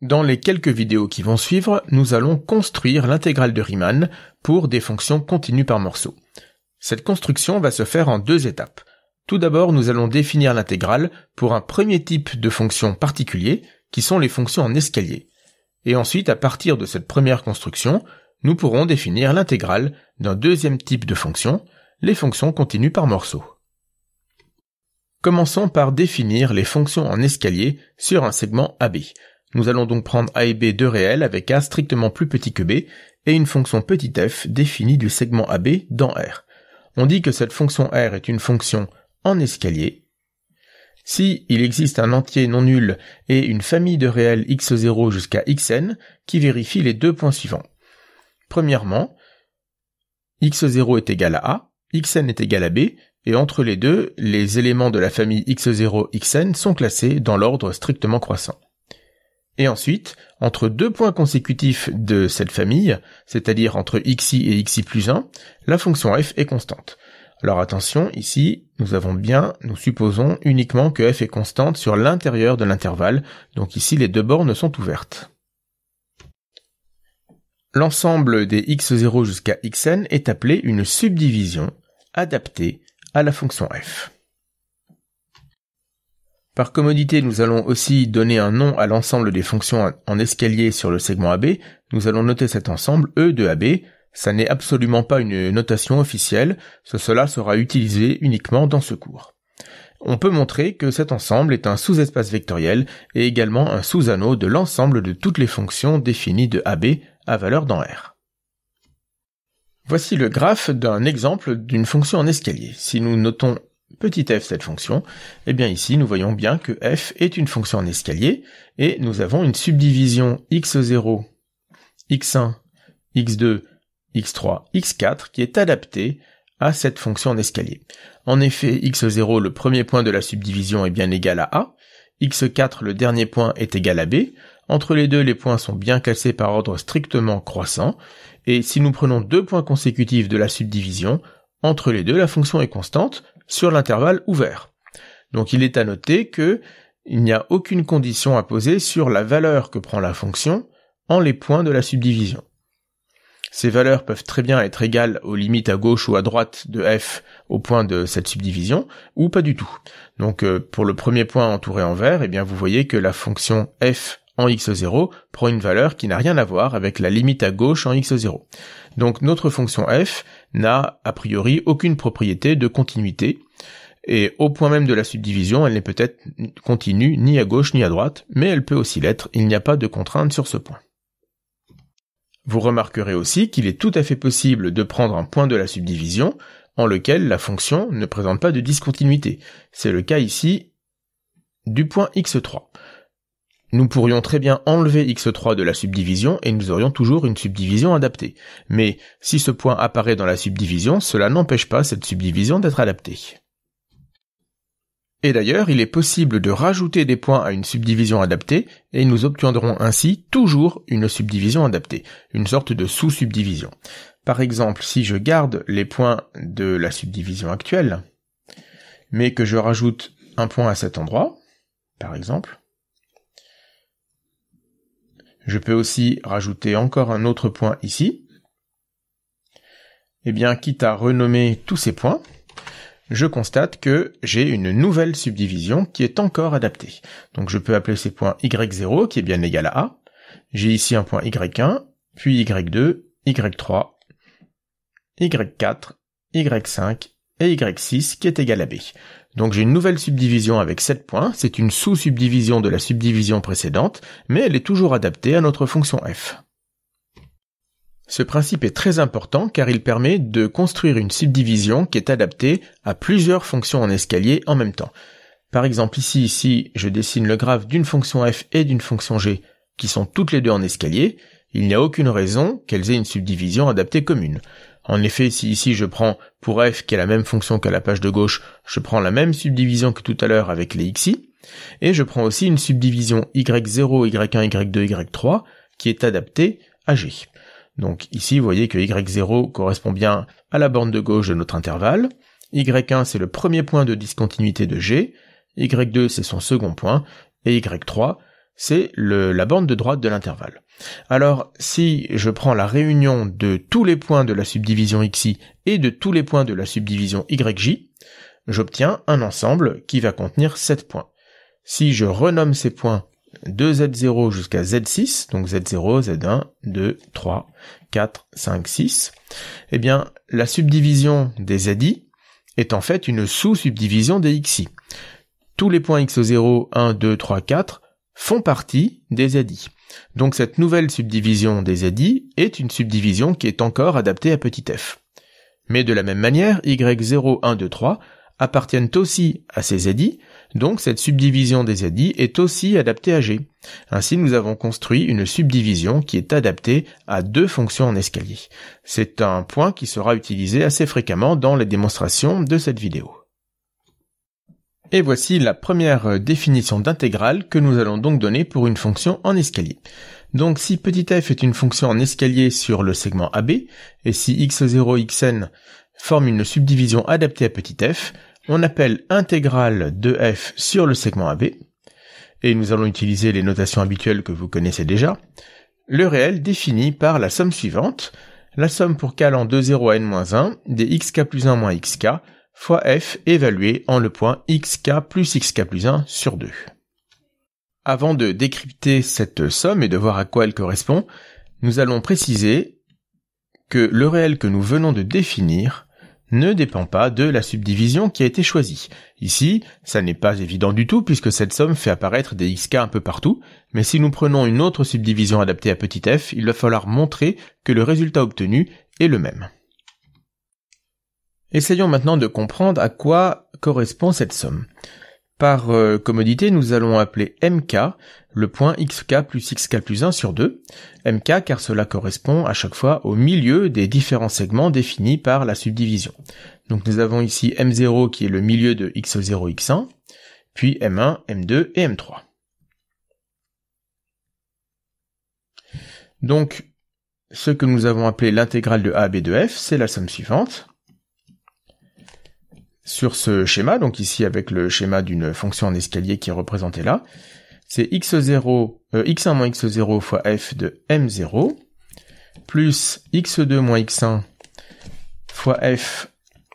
Dans les quelques vidéos qui vont suivre, nous allons construire l'intégrale de Riemann pour des fonctions continues par morceaux. Cette construction va se faire en deux étapes. Tout d'abord, nous allons définir l'intégrale pour un premier type de fonctions particulier, qui sont les fonctions en escalier. Et ensuite, à partir de cette première construction, nous pourrons définir l'intégrale d'un deuxième type de fonctions, les fonctions continues par morceaux. Commençons par définir les fonctions en escalier sur un segment AB. Nous allons donc prendre A et B deux réels avec A strictement plus petit que B et une fonction petit f définie du segment AB dans R. On dit que cette fonction R est une fonction en escalier si il existe un entier non nul et une famille de réels x0 jusqu'à xn qui vérifie les deux points suivants. Premièrement, x0 est égal à A, xn est égal à B, et entre les deux, les éléments de la famille x0, xn sont classés dans l'ordre strictement croissant. Et ensuite, entre deux points consécutifs de cette famille, c'est-à-dire entre xi et xi plus 1, la fonction f est constante. Alors attention, ici, nous supposons uniquement que f est constante sur l'intérieur de l'intervalle, donc ici les deux bornes sont ouvertes. L'ensemble des x0 jusqu'à xn est appelé une subdivision adaptée à la fonction f. Par commodité, nous allons aussi donner un nom à l'ensemble des fonctions en escalier sur le segment AB. Nous allons noter cet ensemble E de AB. Ça n'est absolument pas une notation officielle, cela sera utilisé uniquement dans ce cours. On peut montrer que cet ensemble est un sous-espace vectoriel et également un sous-anneau de l'ensemble de toutes les fonctions définies de AB à valeur dans R. Voici le graphe d'un exemple d'une fonction en escalier. Si nous notons petit f cette fonction, eh bien ici nous voyons bien que f est une fonction en escalier et nous avons une subdivision x0, x1, x2, x3, x4 qui est adaptée à cette fonction en escalier. En effet, x0, le premier point de la subdivision, est bien égal à A, x4, le dernier point, est égal à B, entre les deux, les points sont bien classés par ordre strictement croissant, et si nous prenons deux points consécutifs de la subdivision, entre les deux, la fonction est constante sur l'intervalle ouvert. Donc il est à noter que il n'y a aucune condition à poser sur la valeur que prend la fonction en les points de la subdivision. Ces valeurs peuvent très bien être égales aux limites à gauche ou à droite de f au point de cette subdivision, ou pas du tout. Donc pour le premier point entouré en vert, eh bien vous voyez que la fonction f en x0 prend une valeur qui n'a rien à voir avec la limite à gauche en x0. Donc notre fonction f n'a a priori aucune propriété de continuité, et au point même de la subdivision, elle n'est peut-être continue ni à gauche ni à droite, mais elle peut aussi l'être, il n'y a pas de contrainte sur ce point. Vous remarquerez aussi qu'il est tout à fait possible de prendre un point de la subdivision en lequel la fonction ne présente pas de discontinuité. C'est le cas ici du point x3. Nous pourrions très bien enlever x3 de la subdivision et nous aurions toujours une subdivision adaptée. Mais si ce point apparaît dans la subdivision, cela n'empêche pas cette subdivision d'être adaptée. Et d'ailleurs, il est possible de rajouter des points à une subdivision adaptée et nous obtiendrons ainsi toujours une subdivision adaptée, une sorte de sous-subdivision. Par exemple, si je garde les points de la subdivision actuelle, mais que je rajoute un point à cet endroit, par exemple, je peux aussi rajouter encore un autre point ici, et bien quitte à renommer tous ces points, je constate que j'ai une nouvelle subdivision qui est encore adaptée. Donc je peux appeler ces points y0 qui est bien égal à A. J'ai ici un point y1, puis y2, y3, y4, y5 et y6 qui est égal à B. Donc j'ai une nouvelle subdivision avec 7 points, c'est une sous-subdivision de la subdivision précédente, mais elle est toujours adaptée à notre fonction f. Ce principe est très important car il permet de construire une subdivision qui est adaptée à plusieurs fonctions en escalier en même temps. Par exemple ici, je dessine le graphe d'une fonction f et d'une fonction g qui sont toutes les deux en escalier, il n'y a aucune raison qu'elles aient une subdivision adaptée commune. En effet, si ici je prends pour f qui est la même fonction qu'à la page de gauche, je prends la même subdivision que tout à l'heure avec les xi, et je prends aussi une subdivision y0, y1, y2, y3 qui est adaptée à g. Donc ici, vous voyez que y0 correspond bien à la borne de gauche de notre intervalle, y1 c'est le premier point de discontinuité de g, y2 c'est son second point, et y3 c'est la bande de droite de l'intervalle. Alors, si je prends la réunion de tous les points de la subdivision xi et de tous les points de la subdivision yj, j'obtiens un ensemble qui va contenir 7 points. Si je renomme ces points de z0 jusqu'à z6, donc z0, z1, 2, 3, 4, 5, 6, eh bien, la subdivision des zi est en fait une sous-subdivision des xi. Tous les points x0, 1, 2, 3, 4 font partie des zi. Donc cette nouvelle subdivision des zi est une subdivision qui est encore adaptée à petit f. Mais de la même manière, y0, 1, 2, 3 appartiennent aussi à ces zi, donc cette subdivision des zi est aussi adaptée à g. Ainsi, nous avons construit une subdivision qui est adaptée à deux fonctions en escalier. C'est un point qui sera utilisé assez fréquemment dans les démonstrations de cette vidéo. Et voici la première définition d'intégrale que nous allons donc donner pour une fonction en escalier. Donc si petit f est une fonction en escalier sur le segment AB, et si x0, xn forme une subdivision adaptée à petit f, on appelle intégrale de f sur le segment AB, et nous allons utiliser les notations habituelles que vous connaissez déjà, le réel défini par la somme suivante, la somme pour k allant de 0 à n-1 des xk plus 1 moins xk, fois f évalué en le point xk plus xk plus 1 sur 2. Avant de décrypter cette somme et de voir à quoi elle correspond, nous allons préciser que le réel que nous venons de définir ne dépend pas de la subdivision qui a été choisie. Ici, ça n'est pas évident du tout puisque cette somme fait apparaître des xk un peu partout, mais si nous prenons une autre subdivision adaptée à petit f, il va falloir montrer que le résultat obtenu est le même. Essayons maintenant de comprendre à quoi correspond cette somme. Par commodité, nous allons appeler mk le point xk plus xk plus 1 sur 2, mk car cela correspond à chaque fois au milieu des différents segments définis par la subdivision. Donc nous avons ici m0 qui est le milieu de x0, x1, puis m1, m2 et m3. Donc ce que nous avons appelé l'intégrale de a à b de f, c'est la somme suivante. Sur ce schéma, donc ici avec le schéma d'une fonction en escalier qui est représenté là, c'est x1 moins x0 fois f de m0, plus x2 moins x1 fois f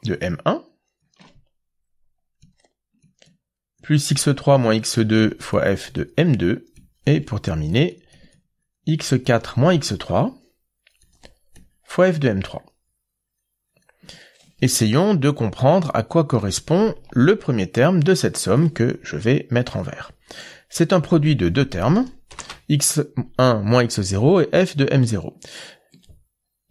de m1, plus x3 moins x2 fois f de m2, et pour terminer, x4 moins x3 fois f de m3. Essayons de comprendre à quoi correspond le premier terme de cette somme que je vais mettre en vert. C'est un produit de deux termes, x1 moins x0 et f de m0.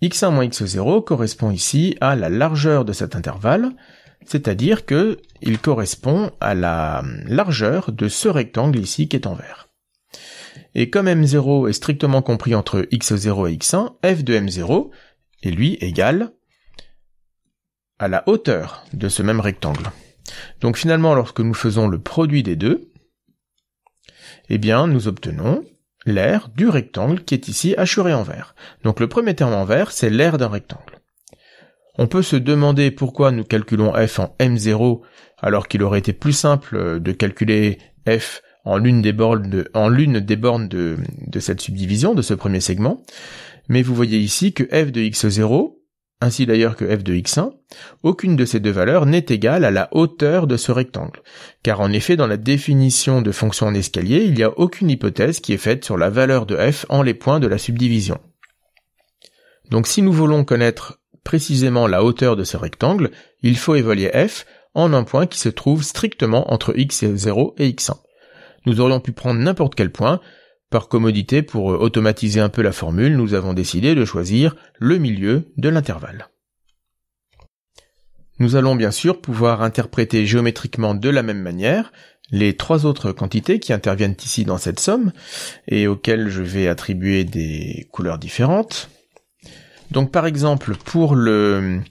x1 moins x0 correspond ici à la largeur de cet intervalle, c'est-à-dire que il correspond à la largeur de ce rectangle ici qui est en vert. Et comme m0 est strictement compris entre x0 et x1, f de m0 est lui égal à la hauteur de ce même rectangle. Donc finalement, lorsque nous faisons le produit des deux, eh bien, nous obtenons l'aire du rectangle qui est ici hachuré en vert. Donc le premier terme en vert, c'est l'aire d'un rectangle. On peut se demander pourquoi nous calculons f en m0 alors qu'il aurait été plus simple de calculer f en l'une des bornes de cette subdivision, de ce premier segment. Mais vous voyez ici que f de x0, ainsi d'ailleurs que f de x1, aucune de ces deux valeurs n'est égale à la hauteur de ce rectangle. Car en effet, dans la définition de fonction en escalier, il n'y a aucune hypothèse qui est faite sur la valeur de f en les points de la subdivision. Donc si nous voulons connaître précisément la hauteur de ce rectangle, il faut évaluer f en un point qui se trouve strictement entre x0 et x1. Nous aurions pu prendre n'importe quel point. Par commodité, pour automatiser un peu la formule, nous avons décidé de choisir le milieu de l'intervalle. Nous allons bien sûr pouvoir interpréter géométriquement de la même manière les trois autres quantités qui interviennent ici dans cette somme et auxquelles je vais attribuer des couleurs différentes. Donc par exemple, pour la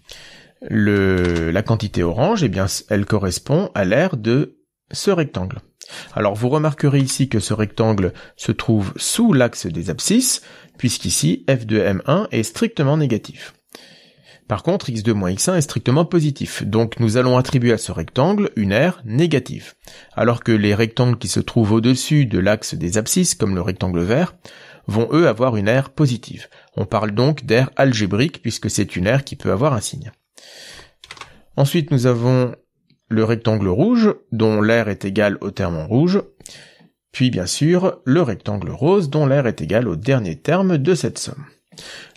quantité orange, eh bien, elle correspond à l'aire de ce rectangle. Alors vous remarquerez ici que ce rectangle se trouve sous l'axe des abscisses, puisqu'ici f de m1 est strictement négatif. Par contre, x2 moins x1 est strictement positif, donc nous allons attribuer à ce rectangle une aire négative, alors que les rectangles qui se trouvent au-dessus de l'axe des abscisses, comme le rectangle vert, vont eux avoir une aire positive. On parle donc d'aire algébrique, puisque c'est une aire qui peut avoir un signe. Ensuite, nous avons le rectangle rouge, dont l'aire est égale au terme en rouge, puis bien sûr le rectangle rose, dont l'aire est égale au dernier terme de cette somme.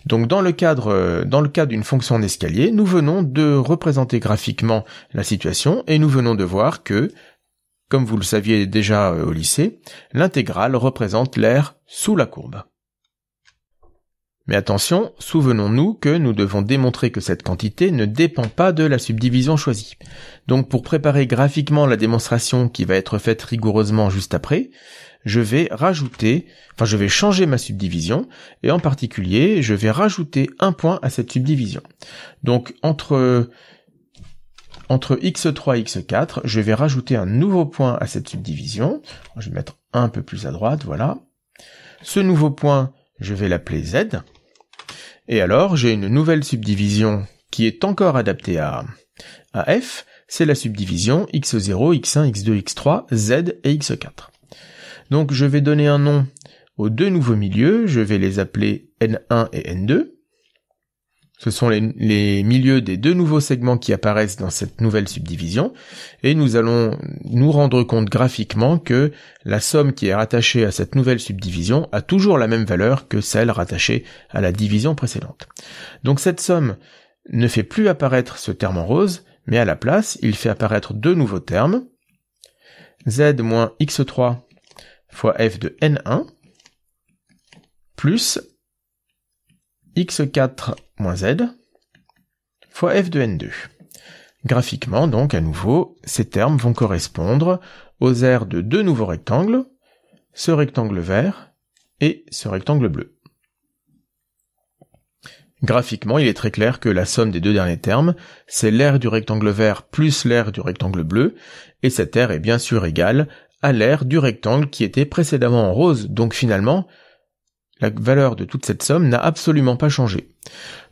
Donc dans le cadre d'une fonction d'escalier, nous venons de représenter graphiquement la situation et nous venons de voir que, comme vous le saviez déjà au lycée, l'intégrale représente l'aire sous la courbe. Mais attention, souvenons-nous que nous devons démontrer que cette quantité ne dépend pas de la subdivision choisie. Donc pour préparer graphiquement la démonstration qui va être faite rigoureusement juste après, je vais changer ma subdivision, et en particulier, je vais rajouter un point à cette subdivision. Donc entre x3 et x4, je vais rajouter un nouveau point à cette subdivision. Je vais mettre un peu plus à droite, voilà. Ce nouveau point, je vais l'appeler z. Et alors, j'ai une nouvelle subdivision qui est encore adaptée à f, c'est la subdivision x0, x1, x2, x3, z et x4. Donc je vais donner un nom aux deux nouveaux milieux, je vais les appeler N1 et N2. Ce sont les milieux des deux nouveaux segments qui apparaissent dans cette nouvelle subdivision, et nous allons nous rendre compte graphiquement que la somme qui est rattachée à cette nouvelle subdivision a toujours la même valeur que celle rattachée à la division précédente. Donc cette somme ne fait plus apparaître ce terme en rose, mais à la place, il fait apparaître deux nouveaux termes, z moins x3 fois f de n1, plus x4 moins z fois f de n2. Graphiquement, donc, à nouveau, ces termes vont correspondre aux aires de deux nouveaux rectangles, ce rectangle vert et ce rectangle bleu. Graphiquement, il est très clair que la somme des deux derniers termes, c'est l'aire du rectangle vert plus l'aire du rectangle bleu, et cette aire est bien sûr égale à l'aire du rectangle qui était précédemment en rose, donc finalement, la valeur de toute cette somme n'a absolument pas changé.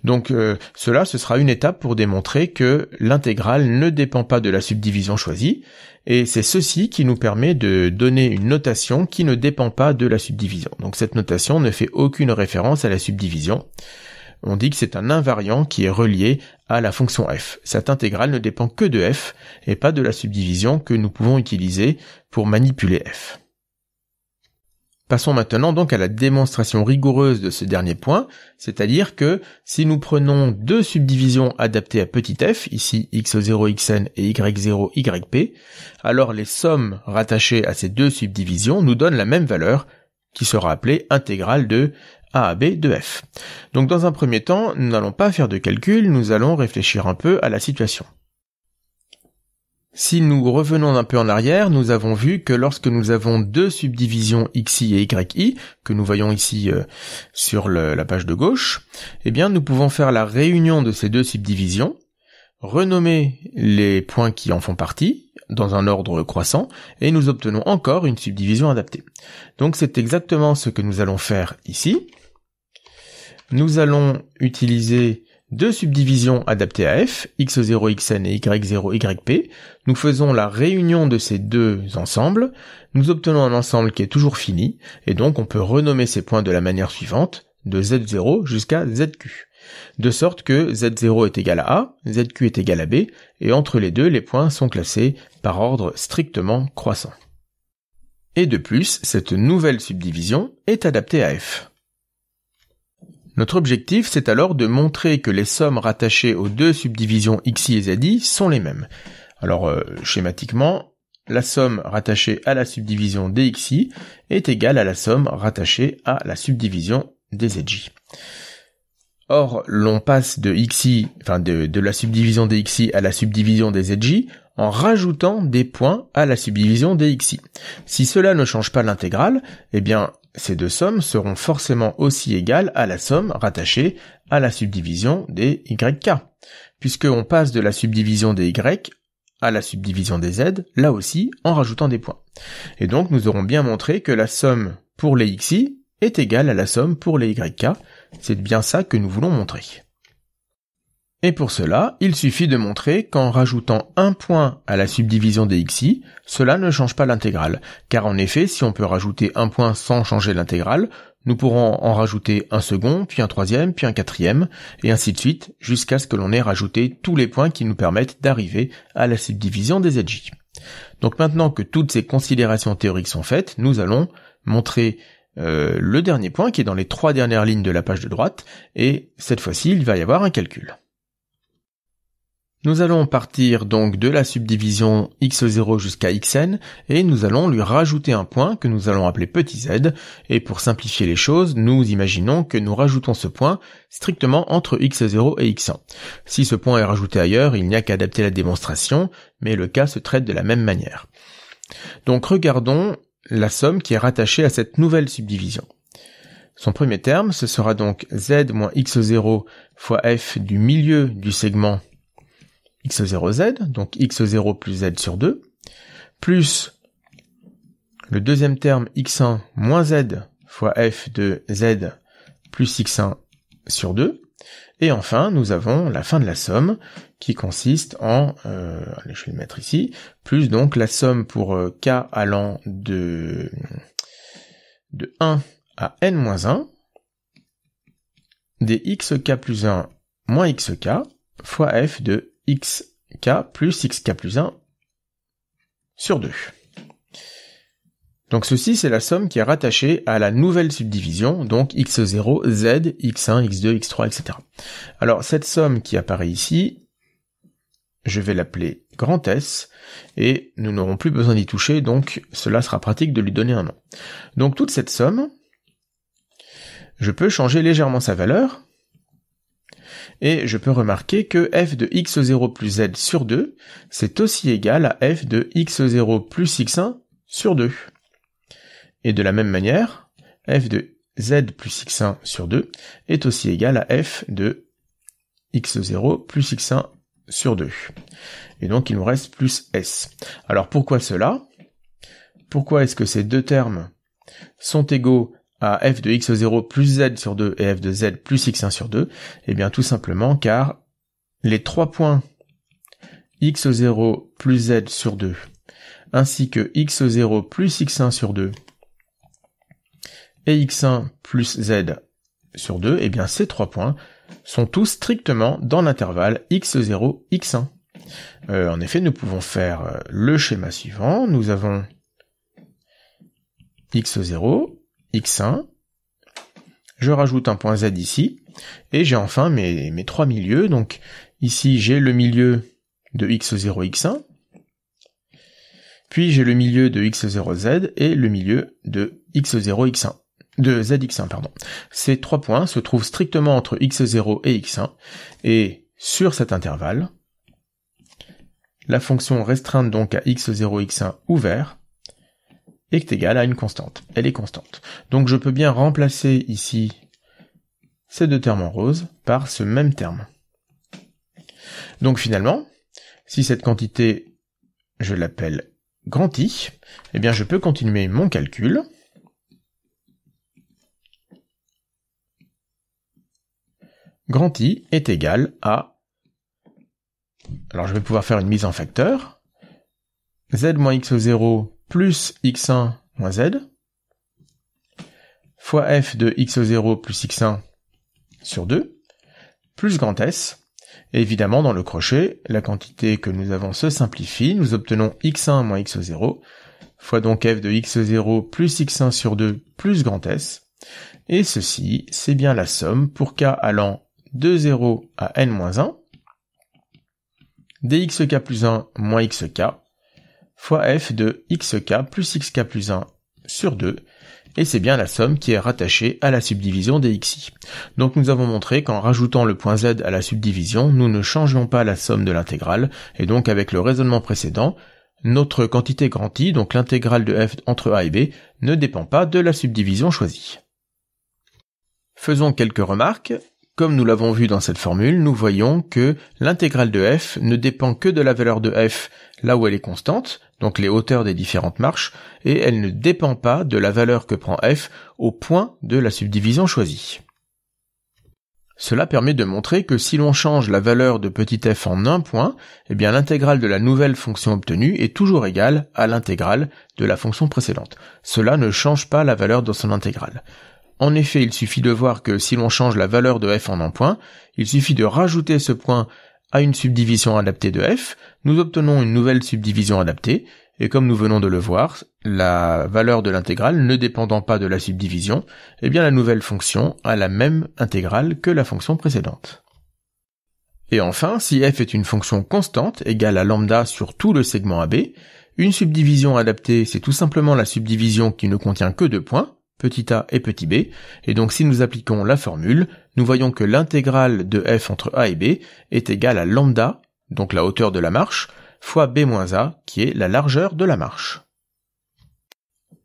Donc ce sera une étape pour démontrer que l'intégrale ne dépend pas de la subdivision choisie, et c'est ceci qui nous permet de donner une notation qui ne dépend pas de la subdivision. Donc cette notation ne fait aucune référence à la subdivision. On dit que c'est un invariant qui est relié à la fonction f. Cette intégrale ne dépend que de f, et pas de la subdivision que nous pouvons utiliser pour manipuler f. Passons maintenant donc à la démonstration rigoureuse de ce dernier point, c'est-à-dire que si nous prenons deux subdivisions adaptées à petit f, ici x0, xn et y0, yp, alors les sommes rattachées à ces deux subdivisions nous donnent la même valeur, qui sera appelée intégrale de a à b de f. Donc dans un premier temps, nous n'allons pas faire de calcul, nous allons réfléchir un peu à la situation. Si nous revenons un peu en arrière, nous avons vu que lorsque nous avons deux subdivisions xi et yi, que nous voyons ici sur la page de gauche, eh bien nous pouvons faire la réunion de ces deux subdivisions, renommer les points qui en font partie, dans un ordre croissant, et nous obtenons encore une subdivision adaptée. Donc c'est exactement ce que nous allons faire ici. Nous allons utiliser deux subdivisions adaptées à f, x0, xn et y0, yp. Nous faisons la réunion de ces deux ensembles. Nous obtenons un ensemble qui est toujours fini, et donc on peut renommer ces points de la manière suivante, de z0 jusqu'à zq. De sorte que z0 est égal à a, zq est égal à b, et entre les deux, les points sont classés par ordre strictement croissant. Et de plus, cette nouvelle subdivision est adaptée à f. Notre objectif, c'est alors de montrer que les sommes rattachées aux deux subdivisions xi et zi sont les mêmes. Alors, schématiquement, la somme rattachée à la subdivision dxi est égale à la somme rattachée à la subdivision dzi. Or, l'on passe de la subdivision dxi à la subdivision dzi en rajoutant des points à la subdivision dxi. Si cela ne change pas l'intégrale, eh bien, ces deux sommes seront forcément aussi égales à la somme rattachée à la subdivision des yk, puisqu'on passe de la subdivision des y à la subdivision des z, là aussi en rajoutant des points. Et donc nous aurons bien montré que la somme pour les xi est égale à la somme pour les yk, c'est bien ça que nous voulons montrer. Et pour cela, il suffit de montrer qu'en rajoutant un point à la subdivision des xi, cela ne change pas l'intégrale. Car en effet, si on peut rajouter un point sans changer l'intégrale, nous pourrons en rajouter un second, puis un troisième, puis un quatrième, et ainsi de suite, jusqu'à ce que l'on ait rajouté tous les points qui nous permettent d'arriver à la subdivision des zj. Donc maintenant que toutes ces considérations théoriques sont faites, nous allons montrer le dernier point qui est dans les 3 dernières lignes de la page de droite, et cette fois-ci, il va y avoir un calcul. Nous allons partir donc de la subdivision x0 jusqu'à xn et nous allons lui rajouter un point que nous allons appeler petit z, et pour simplifier les choses, nous imaginons que nous rajoutons ce point strictement entre x0 et x1. Si ce point est rajouté ailleurs, il n'y a qu'à adapter la démonstration, mais le cas se traite de la même manière. Donc regardons la somme qui est rattachée à cette nouvelle subdivision. Son premier terme, ce sera donc z moins x0 fois f du milieu du segment x0z, donc x0 plus z sur 2, plus le deuxième terme x1 moins z fois f de z plus x1 sur 2, et enfin nous avons la fin de la somme qui consiste en, allez, je vais le mettre ici, plus donc la somme pour k allant de 1 à n-1 des xk plus 1 moins xk fois f de xk plus xk plus 1 sur 2. Donc ceci, c'est la somme qui est rattachée à la nouvelle subdivision, donc x0, z, x1, x2, x3, etc. Alors cette somme qui apparaît ici, je vais l'appeler grand S, et nous n'aurons plus besoin d'y toucher, donc cela sera pratique de lui donner un nom. Donc toute cette somme, je peux changer légèrement sa valeur, et je peux remarquer que f de x0 plus z sur 2, c'est aussi égal à f de x0 plus x1 sur 2. Et de la même manière, f de z plus x1 sur 2 est aussi égal à f de x0 plus x1 sur 2. Et donc il nous reste plus s. Alors pourquoi cela? Pourquoi est-ce que ces deux termes sont égaux à f de x0 plus z sur 2 et f de z plus x1 sur 2, eh bien tout simplement car les 3 points x0 plus z sur 2 ainsi que x0 plus x1 sur 2 et x1 plus z sur 2, eh bien ces 3 points sont tous strictement dans l'intervalle x0, x1. En effet, nous pouvons faire le schéma suivant. Nous avons x0, x1, je rajoute un point z ici, et j'ai enfin mes 3 milieux. Donc ici j'ai le milieu de x0, x1, puis j'ai le milieu de x0z et le milieu de x0, x1. De zx1, pardon. Ces 3 points se trouvent strictement entre x0 et x1, et sur cet intervalle, la fonction restreinte donc à x0, x1 ouvert est égale à une constante. Elle est constante. Donc je peux bien remplacer ici ces deux termes en rose par ce même terme. Donc finalement, si cette quantité, je l'appelle grand I, eh bien je peux continuer mon calcul. Grand I est égal à, alors je vais pouvoir faire une mise en facteur, z moins x0 plus x1 moins z, fois f de x0 plus x1 sur 2, plus grand S, et évidemment dans le crochet, la quantité que nous avons se simplifie, nous obtenons x1 moins x0, fois donc f de x0 plus x1 sur 2 plus grand S, et ceci, c'est bien la somme pour k allant de 0 à n-1, dxk plus 1 moins xk, fois f de xk plus xk plus 1 sur 2, et c'est bien la somme qui est rattachée à la subdivision des xi. Donc nous avons montré qu'en rajoutant le point z à la subdivision, nous ne changeons pas la somme de l'intégrale, et donc avec le raisonnement précédent, notre quantité grand I, donc l'intégrale de f entre a et b, ne dépend pas de la subdivision choisie. Faisons quelques remarques. Comme nous l'avons vu dans cette formule, nous voyons que l'intégrale de f ne dépend que de la valeur de f là où elle est constante, donc les hauteurs des différentes marches, et elle ne dépend pas de la valeur que prend f au point de la subdivision choisie. Cela permet de montrer que si l'on change la valeur de petit f en un point, eh bien l'intégrale de la nouvelle fonction obtenue est toujours égale à l'intégrale de la fonction précédente. Cela ne change pas la valeur de son intégrale. En effet, il suffit de voir que si l'on change la valeur de f en un point, il suffit de rajouter ce point à une subdivision adaptée de f, nous obtenons une nouvelle subdivision adaptée, et comme nous venons de le voir, la valeur de l'intégrale ne dépendant pas de la subdivision, eh bien la nouvelle fonction a la même intégrale que la fonction précédente. Et enfin, si f est une fonction constante égale à lambda sur tout le segment AB, une subdivision adaptée, c'est tout simplement la subdivision qui ne contient que deux points, petit a et petit b, et donc si nous appliquons la formule, nous voyons que l'intégrale de f entre a et b est égale à lambda, donc la hauteur de la marche, fois b moins a, qui est la largeur de la marche.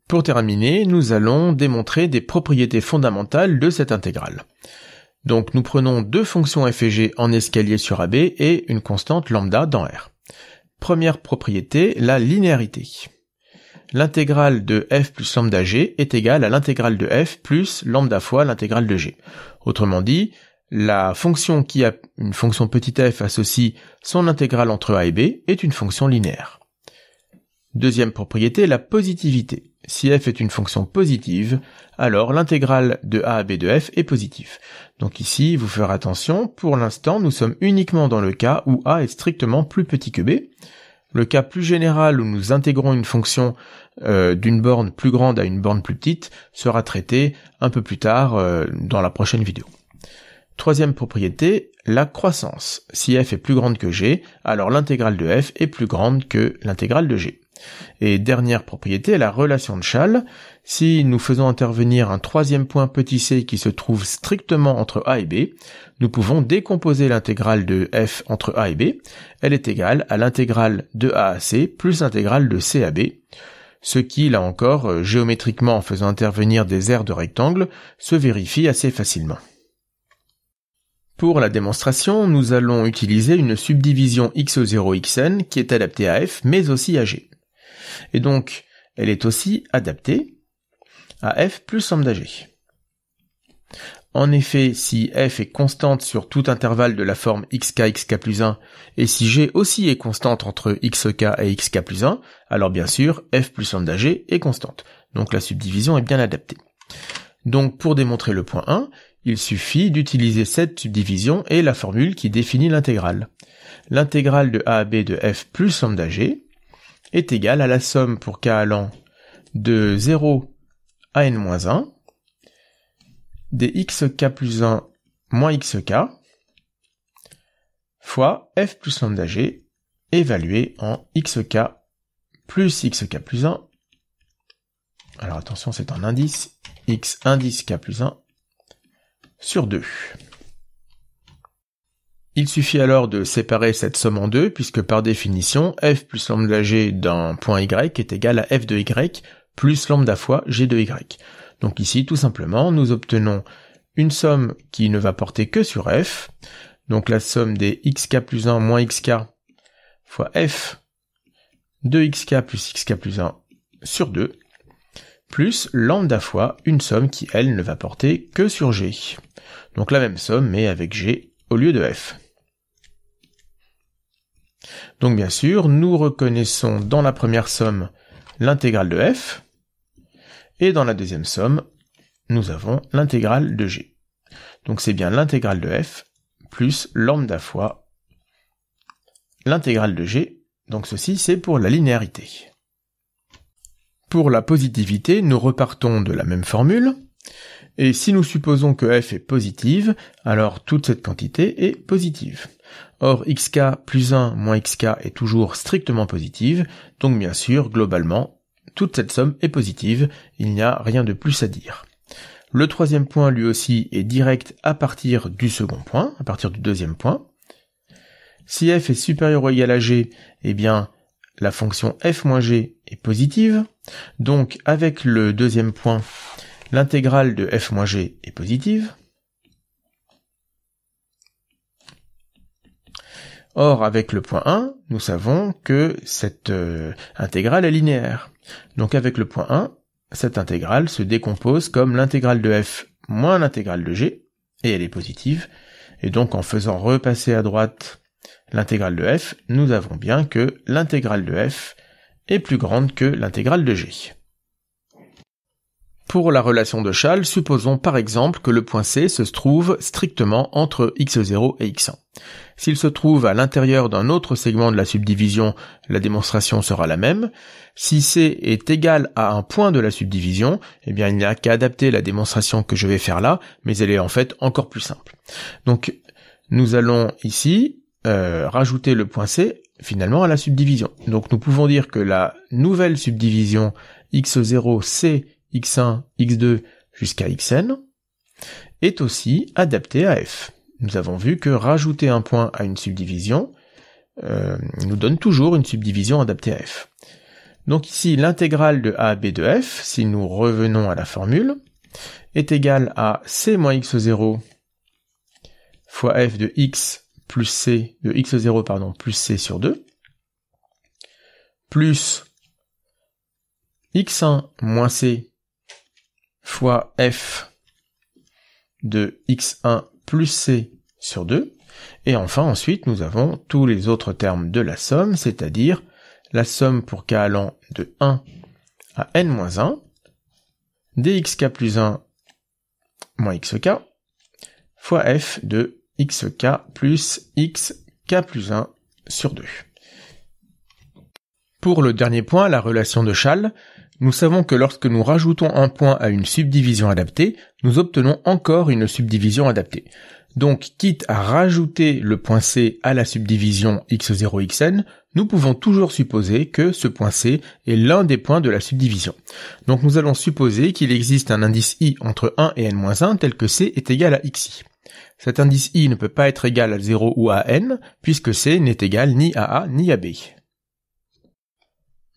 Pour terminer, nous allons démontrer des propriétés fondamentales de cette intégrale. Donc nous prenons deux fonctions f et g en escalier sur AB et une constante lambda dans R. Première propriété, la linéarité. L'intégrale de f plus lambda g est égale à l'intégrale de f plus lambda fois l'intégrale de g. Autrement dit, la fonction qui a une fonction petit f associe son intégrale entre a et b est une fonction linéaire. Deuxième propriété, la positivité. Si f est une fonction positive, alors l'intégrale de a à b de f est positive. Donc ici, vous ferez attention, pour l'instant, nous sommes uniquement dans le cas où a est strictement plus petit que b. Le cas plus général où nous intégrons une fonction d'une borne plus grande à une borne plus petite sera traité un peu plus tard dans la prochaine vidéo. Troisième propriété, la croissance. Si f est plus grande que g, alors l'intégrale de f est plus grande que l'intégrale de g. Et dernière propriété, la relation de Chasles. Si nous faisons intervenir un troisième point petit c qui se trouve strictement entre a et b, nous pouvons décomposer l'intégrale de f entre a et b. Elle est égale à l'intégrale de a à c plus l'intégrale de c à b. Ce qui, là encore, géométriquement en faisant intervenir des aires de rectangle, se vérifie assez facilement. Pour la démonstration, nous allons utiliser une subdivision x0xn qui est adaptée à f mais aussi à g. Et donc, elle est aussi adaptée à f plus lambda g. En effet, si f est constante sur tout intervalle de la forme xk plus 1, et si g aussi est constante entre xk et xk plus 1, alors bien sûr, f plus lambda g est constante. Donc la subdivision est bien adaptée. Donc pour démontrer le point 1, il suffit d'utiliser cette subdivision et la formule qui définit l'intégrale. L'intégrale de a à b de f plus lambda g est égale à la somme pour k allant de 0 à n-1 des xk plus 1 moins xk fois f plus lambda g évalué en xk plus xk plus 1. Alors attention, c'est en indice, x indice k plus 1 sur 2. Il suffit alors de séparer cette somme en deux, puisque par définition, f plus lambda g d'un point y est égal à f de y plus lambda fois g de y. Donc ici, tout simplement, nous obtenons une somme qui ne va porter que sur f, donc la somme des xk plus 1 moins xk fois f de xk plus xk plus 1 sur 2, plus lambda fois une somme qui, elle, ne va porter que sur g. Donc la même somme, mais avec g au lieu de f. Donc bien sûr, nous reconnaissons dans la première somme l'intégrale de f, et dans la deuxième somme, nous avons l'intégrale de g. Donc c'est bien l'intégrale de f plus lambda fois l'intégrale de g, donc ceci c'est pour la linéarité. Pour la positivité, nous repartons de la même formule, et si nous supposons que f est positive, alors toute cette quantité est positive. Or xk plus 1 moins xk est toujours strictement positive, donc bien sûr, globalement, toute cette somme est positive, il n'y a rien de plus à dire. Le troisième point, lui aussi, est direct à partir du second point, à partir du deuxième point. Si f est supérieur ou égal à g, eh bien, la fonction f moins g est positive, donc avec le deuxième point, l'intégrale de f moins g est positive. Or, avec le point 1, nous savons que cette intégrale est linéaire. Donc avec le point 1, cette intégrale se décompose comme l'intégrale de f moins l'intégrale de g, et elle est positive. Et donc en faisant repasser à droite l'intégrale de f, nous avons bien que l'intégrale de f est plus grande que l'intégrale de g. Pour la relation de Schall, supposons par exemple que le point C se trouve strictement entre x0 et x1. S'il se trouve à l'intérieur d'un autre segment de la subdivision, la démonstration sera la même. Si C est égal à un point de la subdivision, eh bien il n'y a qu'à adapter la démonstration que je vais faire là, mais elle est en fait encore plus simple. Donc nous allons ici rajouter le point C finalement à la subdivision. Donc nous pouvons dire que la nouvelle subdivision x0, C, x1, x2 jusqu'à xn est aussi adaptée à f. Nous avons vu que rajouter un point à une subdivision nous donne toujours une subdivision adaptée à f. Donc ici, l'intégrale de a à b de f, si nous revenons à la formule, est égale à c moins x0 fois f de x plus c, de x0 pardon, plus c sur 2, plus x1 moins c fois f de x1 plus c sur 2, et enfin ensuite nous avons tous les autres termes de la somme, c'est-à-dire la somme pour k allant de 1 à n-1, dxk plus 1 moins xk, fois f de xk plus xk plus 1 sur 2. Pour le dernier point, la relation de Schall, nous savons que lorsque nous rajoutons un point à une subdivision adaptée, nous obtenons encore une subdivision adaptée. Donc, quitte à rajouter le point C à la subdivision x0xn, nous pouvons toujours supposer que ce point C est l'un des points de la subdivision. Donc nous allons supposer qu'il existe un indice i entre 1 et n-1 tel que C est égal à xi. Cet indice i ne peut pas être égal à 0 ou à n, puisque C n'est égal ni à a ni à b.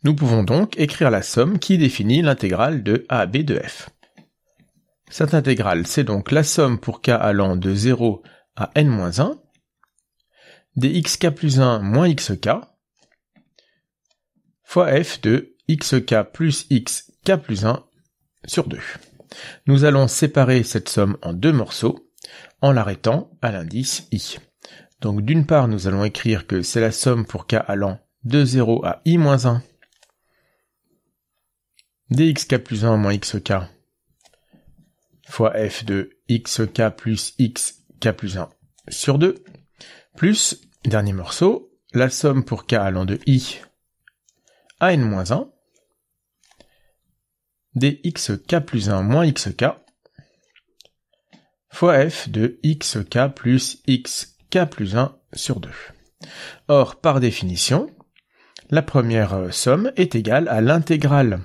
Nous pouvons donc écrire la somme qui définit l'intégrale de a à b de f. Cette intégrale, c'est donc la somme pour k allant de 0 à n-1 des xk plus 1 moins xk fois f de xk plus xk plus 1 sur 2. Nous allons séparer cette somme en deux morceaux en l'arrêtant à l'indice i. Donc d'une part, nous allons écrire que c'est la somme pour k allant de 0 à i-1 dxk plus 1 moins xk fois f de xk plus xk plus 1 sur 2, plus, dernier morceau, la somme pour k allant de i à n-1 dxk plus 1 moins xk fois f de xk plus xk plus 1 sur 2. Or, par définition, la première somme est égale à l'intégrale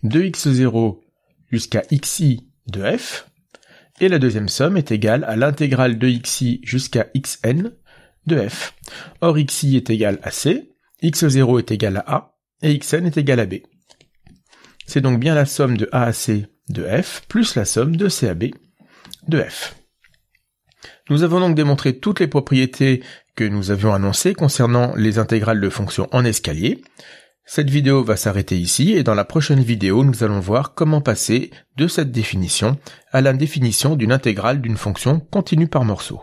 de x0 jusqu'à xi de f, et la deuxième somme est égale à l'intégrale de xi jusqu'à xn de f. Or xi est égal à c, x0 est égal à a, et xn est égal à b. C'est donc bien la somme de a à c de f plus la somme de c à b de f. Nous avons donc démontré toutes les propriétés que nous avions annoncées concernant les intégrales de fonctions en escalier. Cette vidéo va s'arrêter ici et dans la prochaine vidéo, nous allons voir comment passer de cette définition à la définition d'une intégrale d'une fonction continue par morceaux.